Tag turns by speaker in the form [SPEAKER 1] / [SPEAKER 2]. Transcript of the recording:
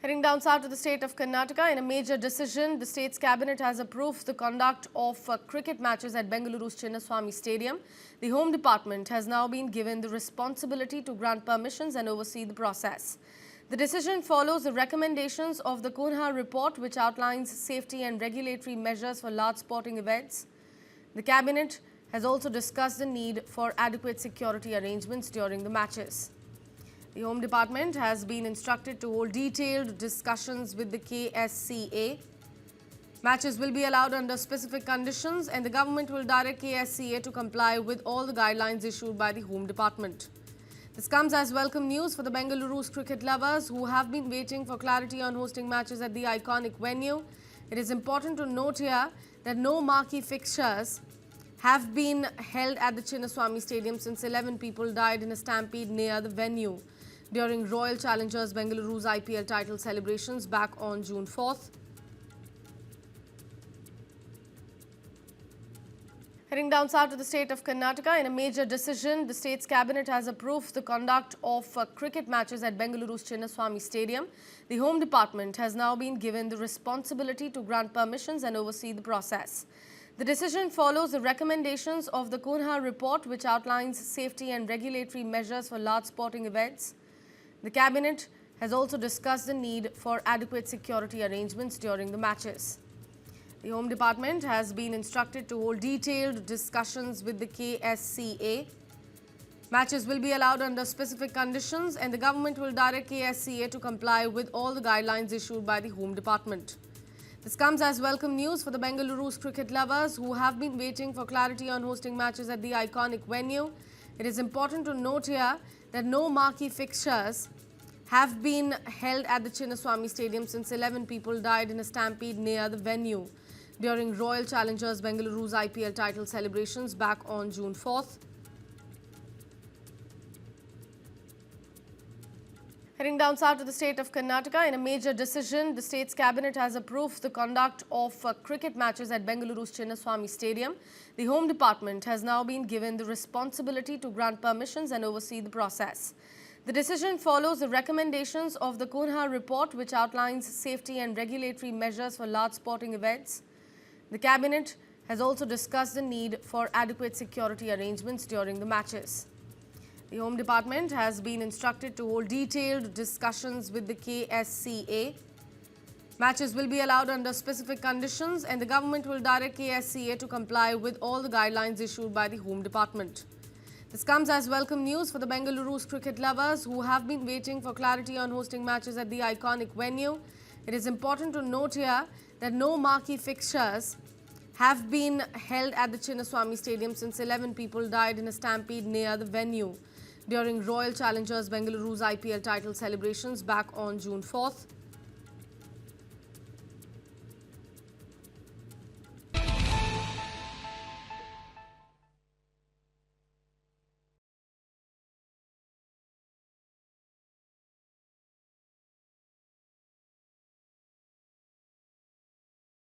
[SPEAKER 1] Heading down south to the state of Karnataka, in a major decision, the state's cabinet has approved the conduct of cricket matches at Bengaluru's Chinnaswamy Stadium. The Home Department has now been given the responsibility to grant permissions and oversee the process. The decision follows the recommendations of the Kunha report, which outlines safety and regulatory measures for large sporting events. The cabinet has also discussed the need for adequate security arrangements during the matches. The Home Department has been instructed to hold detailed discussions with the KSCA. Matches will be allowed under specific conditions, and the government will direct KSCA to comply with all the guidelines issued by the Home Department. This comes as welcome news for the Bengaluru's cricket lovers who have been waiting for clarity on hosting matches at the iconic venue. It is important to note here that no marquee fixtures have been held at the Chinnaswamy Stadium since 11 people died in a stampede near the venue during Royal Challengers Bengaluru's IPL title celebrations back on June 4th. Heading down south to the state of Karnataka, in a major decision, the state's cabinet has approved the conduct of cricket matches at Bengaluru's Chinnaswamy Stadium. The Home Department has now been given the responsibility to grant permissions and oversee the process. The decision follows the recommendations of the Kunha report, which outlines safety and regulatory measures for large sporting events. The cabinet has also discussed the need for adequate security arrangements during the matches. The Home Department has been instructed to hold detailed discussions with the KSCA. Matches will be allowed under specific conditions, and the government will direct KSCA to comply with all the guidelines issued by the Home Department. This comes as welcome news for the Bengaluru's cricket lovers who have been waiting for clarity on hosting matches at the iconic venue. It is important to note here that no marquee fixtures have been held at the Chinnaswamy Stadium since 11 people died in a stampede near the venue. during Royal Challengers Bengaluru's IPL title celebrations back on June 4th. Heading down south to the state of Karnataka, in a major decision, the state's cabinet has approved the conduct of cricket matches at Bengaluru's Chinnaswamy Stadium. The Home Department has now been given the responsibility to grant permissions and oversee the process. The decision follows the recommendations of the Kunha report, which outlines safety and regulatory measures for large sporting events. The cabinet has also discussed the need for adequate security arrangements during the matches. The Home Department has been instructed to hold detailed discussions with the KSCA. Matches will be allowed under specific conditions, and the government will direct KSCA to comply with all the guidelines issued by the Home Department. This comes as welcome news for the Bengaluru's cricket lovers who have been waiting for clarity on hosting matches at the iconic venue. It is important to note here that no marquee fixtures have been held at the Chinnaswamy Stadium since 11 people died in a stampede near the venue during Royal Challengers Bengaluru's IPL title celebrations back on June 4th.